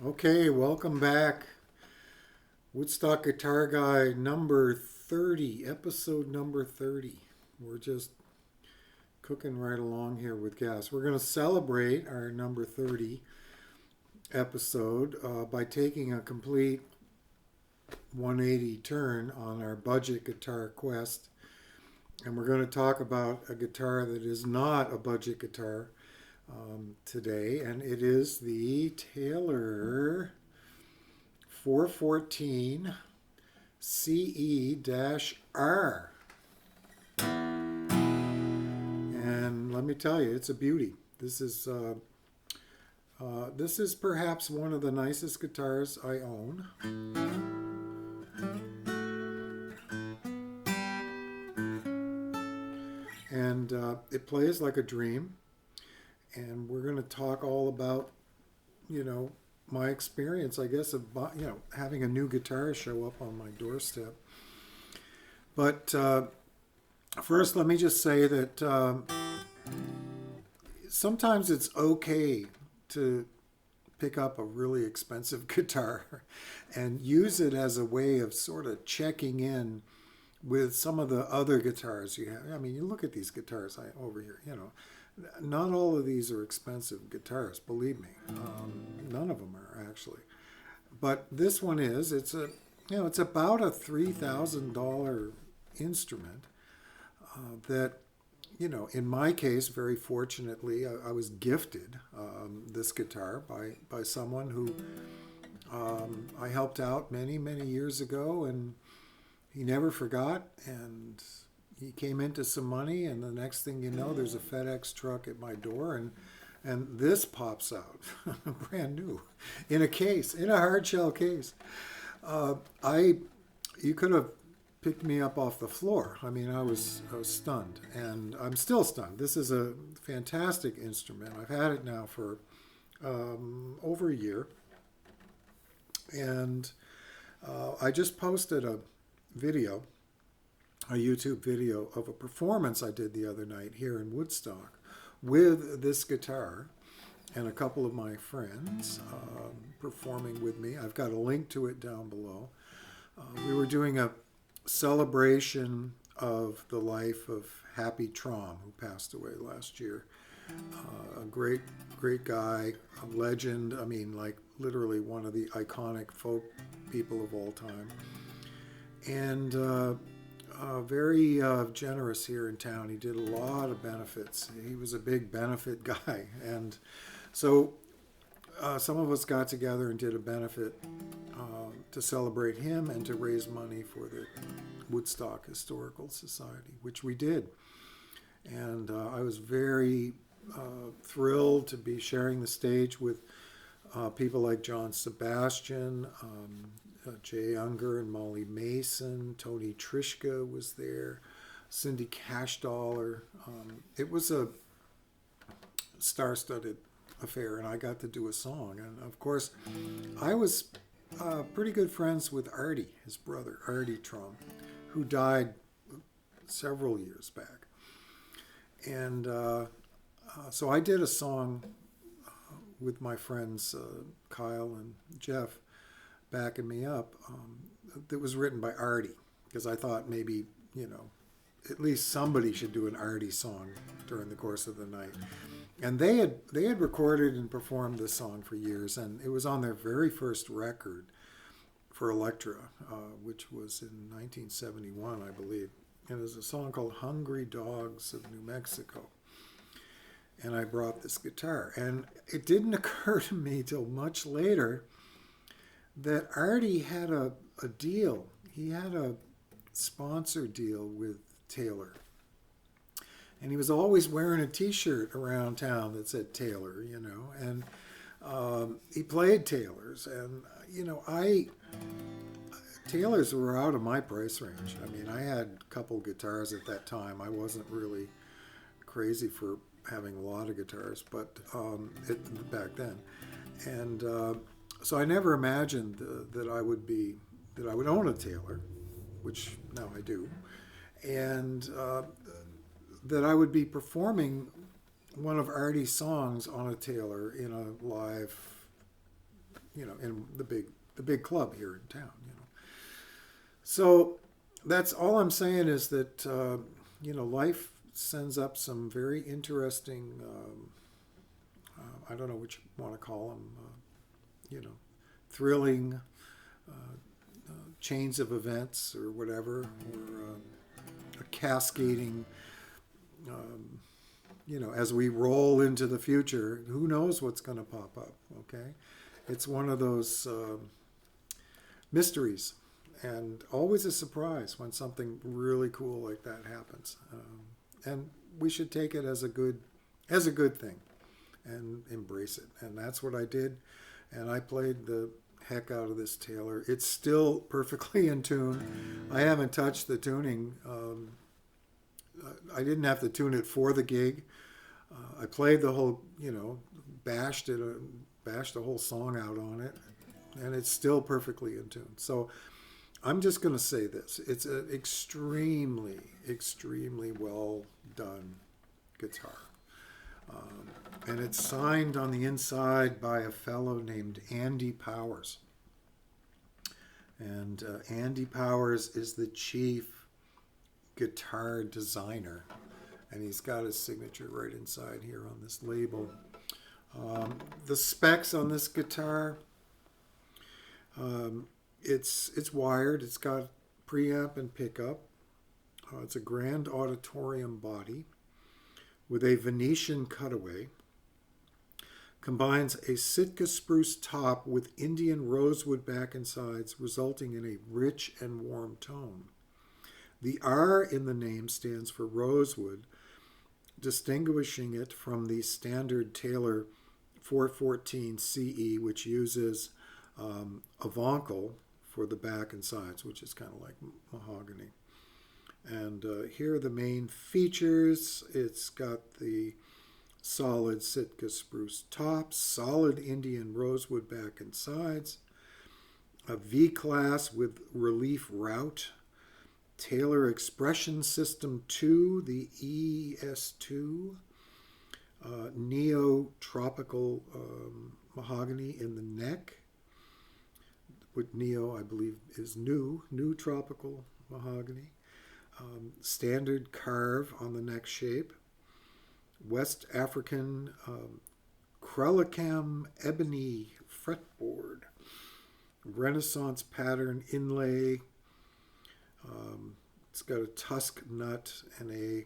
Okay, welcome back. Woodstock Guitar Guy number 30, episode number 30. We're just cooking right along here with gas. We're going to celebrate our number 30 episode by taking a complete 180 turn on our budget guitar quest. And we're going to talk about a guitar that is not a budget guitar today, and it is the Taylor 414ce-R. And let me tell you, it's a beauty. This is perhaps one of the nicest guitars I own. And it plays like a dream. And we're going to talk all about, my experience, I guess, of, having a new guitar show up on my doorstep. But first, let me just say that sometimes it's okay to pick up a really expensive guitar and use it as a way of sort of checking in with some of the other guitars you have. I mean, you look at these guitars over here, not all of these are expensive guitars, believe me. None of them are actually. But this one is. It's about a $3,000 instrument that, in my case, very fortunately, I was gifted this guitar by someone who I helped out many, many years ago, and he never forgot, and he came into some money, and the next thing you know, there's a FedEx truck at my door, and this pops out, brand new, in a case, in a hard shell case. You could have picked me up off the floor. I mean, I was stunned, and I'm still stunned. This is a fantastic instrument. I've had it now for over a year, and I just posted a YouTube video of a performance I did the other night here in Woodstock with this guitar and a couple of my friends performing with me. I've got a link to it down below. We were doing a celebration of the life of Happy Trom, who passed away last year. A great guy, a legend. I mean, like literally one of the iconic folk people of all time. And very generous here in town. He did a lot of benefits. He was a big benefit guy. And so some of us got together and did a benefit to celebrate him and to raise money for the Woodstock Historical Society, which we did. And I was very thrilled to be sharing the stage with people like John Sebastian, Jay Unger and Molly Mason. Tony Trishka was there, Cindy Cashdollar. It was a star-studded affair, and I got to do a song. And of course, I was pretty good friends with Artie, his brother, Artie Trom, who died several years back. And so I did a song with my friends Kyle and Jeff backing me up, that was written by Artie, because I thought maybe, at least somebody should do an Artie song during the course of the night. And they had recorded and performed this song for years, and it was on their very first record for Elektra, which was in 1971, I believe. And there's a song called Hungry Dogs of New Mexico. And I brought this guitar. And it didn't occur to me till much later that Artie had a deal. He had a sponsor deal with Taylor. And he was always wearing a T-shirt around town that said Taylor, you know. And he played Taylors. And, you know, Taylors were out of my price range. I mean, I had a couple guitars at that time. I wasn't really crazy for having a lot of guitars, but back then. And so I never imagined that I would own a Taylor, which now I do, and that I would be performing one of Artie's songs on a Taylor in a live, you know, in the big club here in town, you know. So that's all I'm saying is that, you know, life sends up some very interesting, I don't know what you want to call them, you know, thrilling chains of events or whatever, or a cascading, you know, as we roll into the future, who knows what's going to pop up, okay? It's one of those mysteries, and always a surprise when something really cool like that happens. And we should take it as a good thing and embrace it. And that's what I did. And I played the heck out of this Taylor. It's still perfectly in tune. I haven't touched the tuning. I didn't have to tune it for the gig. I played the whole, you know, bashed the whole song out on it, and it's still perfectly in tune. So I'm just going to say this. It's an extremely, extremely well done guitar. And it's signed on the inside by a fellow named Andy Powers. And Andy Powers is the chief guitar designer. And he's got his signature right inside here on this label. The specs on this guitar, it's wired. It's got preamp and pickup. It's a grand auditorium body with a Venetian cutaway. Combines a Sitka spruce top with Indian rosewood back and sides, resulting in a rich and warm tone. The R in the name stands for rosewood, distinguishing it from the standard Taylor 414ce, which uses Avoncle for the back and sides, which is kind of like mahogany. And here are the main features. It's got the solid Sitka spruce top, solid Indian rosewood back and sides, a V-class with relief route, Taylor Expression System 2, the ES2, neo-tropical mahogany in the neck. With neo, I believe, is new tropical mahogany. Standard carve on the neck shape. West African Crelicam ebony fretboard. Renaissance pattern inlay. It's got a tusk nut and a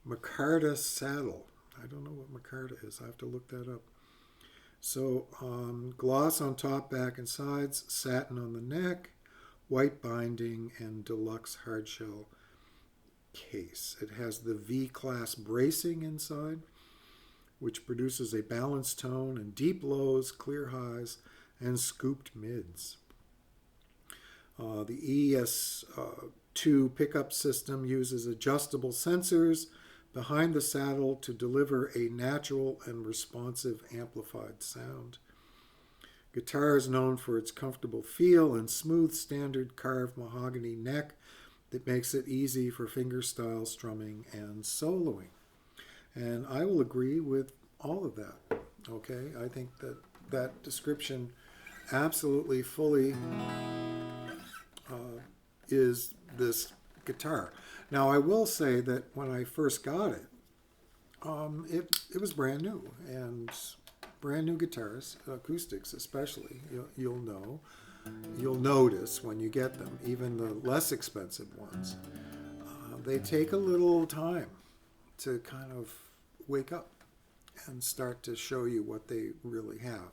micarta saddle. I don't know what micarta is. I have to look that up. So gloss on top, back, and sides, satin on the neck, white binding, and deluxe hardshell case. It has the V-class bracing inside, which produces a balanced tone and deep lows, clear highs, and scooped mids. The ES2 pickup system uses adjustable sensors behind the saddle to deliver a natural and responsive amplified sound. Guitar is known for its comfortable feel and smooth standard carved mahogany neck that makes it easy for fingerstyle strumming and soloing. And I will agree with all of that. Okay, I think that description absolutely fully is this guitar. Now, I will say that when I first got it, it was brand new, and brand new guitars, acoustics especially, you'll know, you'll notice when you get them, even the less expensive ones, they take a little time to kind of wake up and start to show you what they really have.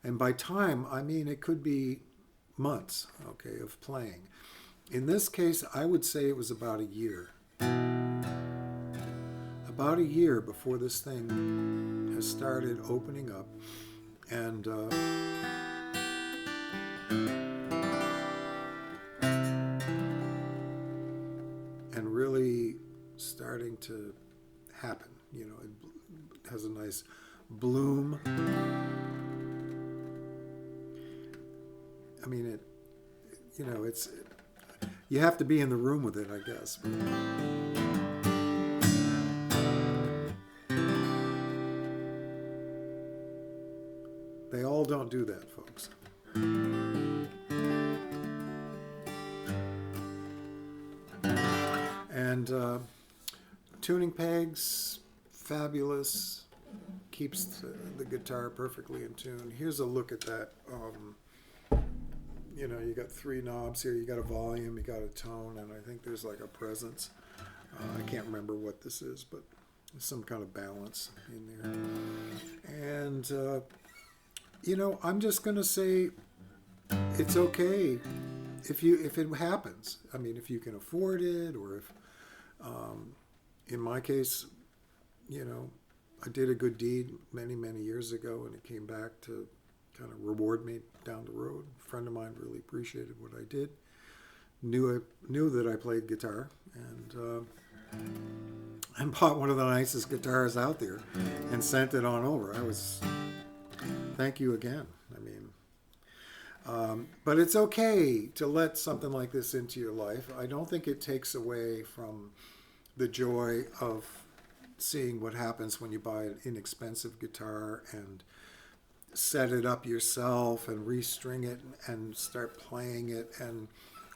And by time, I mean it could be months, okay, of playing. In this case, I would say it was about a year. About a year before this thing has started opening up and really starting to happen. You know, it has a nice bloom. I mean, it's, you have to be in the room with it, I guess. They all don't do that, folks. And tuning pegs, fabulous, keeps the guitar perfectly in tune. Here's a look at that. You know, you got 3 knobs here. You got a volume, you got a tone, and I think there's like a presence. I can't remember what this is, but there's some kind of balance in there. And you know, I'm just gonna say it's okay if it happens. I mean, if you can afford it, or if, in my case, you know, I did a good deed many years ago, and it came back to kind of reward me down the road. A friend of mine really appreciated what I did. Knew that I played guitar, and bought one of the nicest guitars out there, and sent it on over. Thank you again. I mean, but it's okay to let something like this into your life. I don't think it takes away from the joy of seeing what happens when you buy an inexpensive guitar and set it up yourself and restring it and start playing it and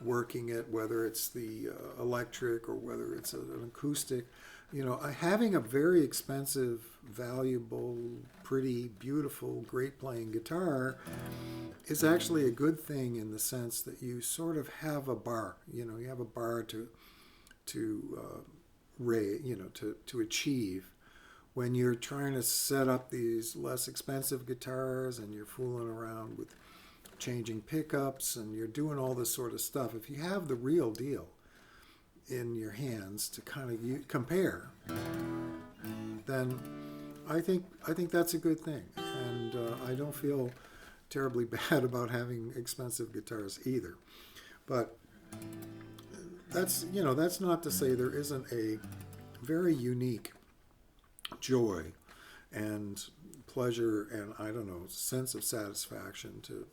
working it, whether it's the electric or whether it's an acoustic. You know, having a very expensive, valuable, pretty, beautiful, great playing guitar is actually a good thing in the sense that you sort of have a bar. You know, you have a bar to achieve when you're trying to set up these less expensive guitars and you're fooling around with changing pickups and you're doing all this sort of stuff. If you have the real deal in your hands to kind of compare, then I think that's a good thing. And I don't feel terribly bad about having expensive guitars either. But that's not to say there isn't a very unique joy and pleasure and, I don't know, sense of satisfaction to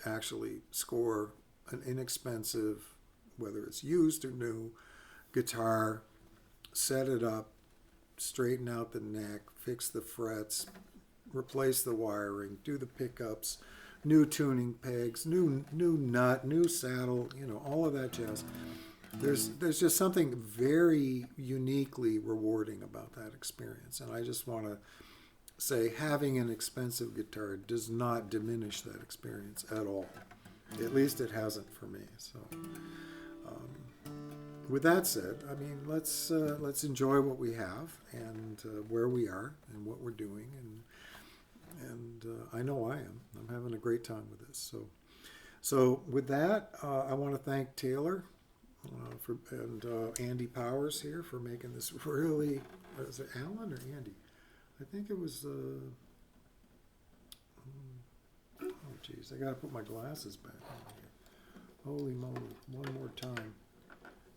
actually score an inexpensive, whether it's used or new, guitar, set it up, straighten out the neck, fix the frets, replace the wiring, do the pickups, new tuning pegs, new nut, new saddle, you know, all of that jazz. There's just something very uniquely rewarding about that experience. And I just want to say having an expensive guitar does not diminish that experience at all. At least it hasn't for me. So with that said, I mean, let's enjoy what we have and where we are and what we're doing. And I know I am. I'm having a great time with this. So with that, I want to thank Taylor and Andy Powers here for making this really, is it Alan or Andy? I think it was, oh geez, I gotta put my glasses back on here. Holy moly, one more time.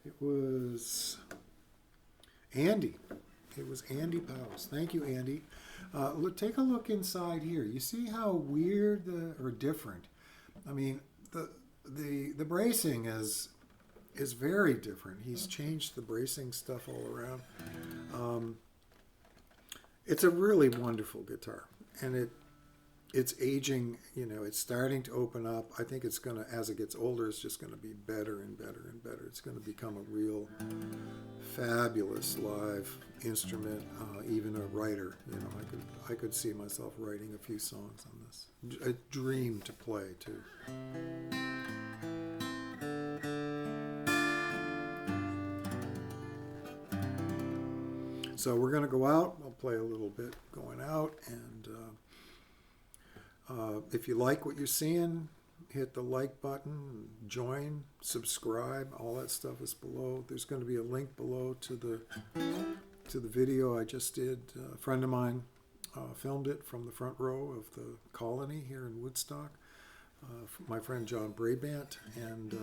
It was Andy. It was Andy Powers. Thank you, Andy. Take a look inside here. You see how weird or different? I mean, the bracing is very different. He's changed the bracing stuff all around. It's a really wonderful guitar, and it's aging, it's starting to open up. I think it's going to, as it gets older, it's just going to be better and better and better. It's going to become a real fabulous live instrument, even a writer. I could see myself writing a few songs on this. A dream to play too. So we're going to go out. I'll play a little bit going out, and if you like what you're seeing, hit the like button, join, subscribe. All that stuff is below. There's going to be a link below to the video I just did. A friend of mine filmed it from the front row of the Colony here in Woodstock. My friend John Brabant, and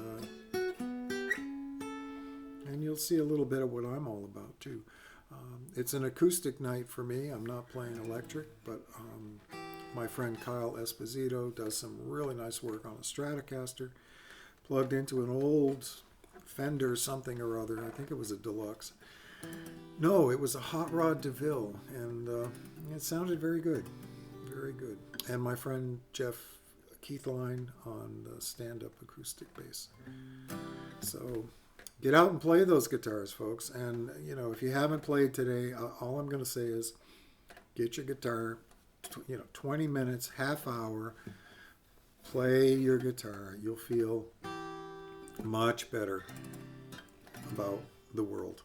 you'll see a little bit of what I'm all about too. It's an acoustic night for me. I'm not playing electric, but my friend Kyle Esposito does some really nice work on a Stratocaster, plugged into an old Fender something or other. I think it was a Deluxe. No, it was a Hot Rod DeVille, and it sounded very good, very good. And my friend Jeff Keithline on the stand-up acoustic bass. So get out and play those guitars, folks. And, if you haven't played today, all I'm going to say is get your guitar, 20 minutes, half hour, play your guitar. You'll feel much better about the world.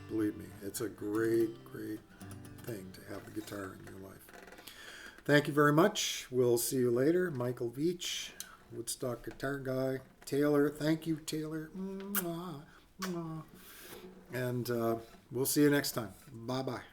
Believe me, it's a great, great thing to have a guitar in your life. Thank you very much. We'll see you later. Michael Veitch, Woodstock guitar guy. Taylor, thank you, Taylor. Mwah, mwah. And we'll see you next time. Bye-bye.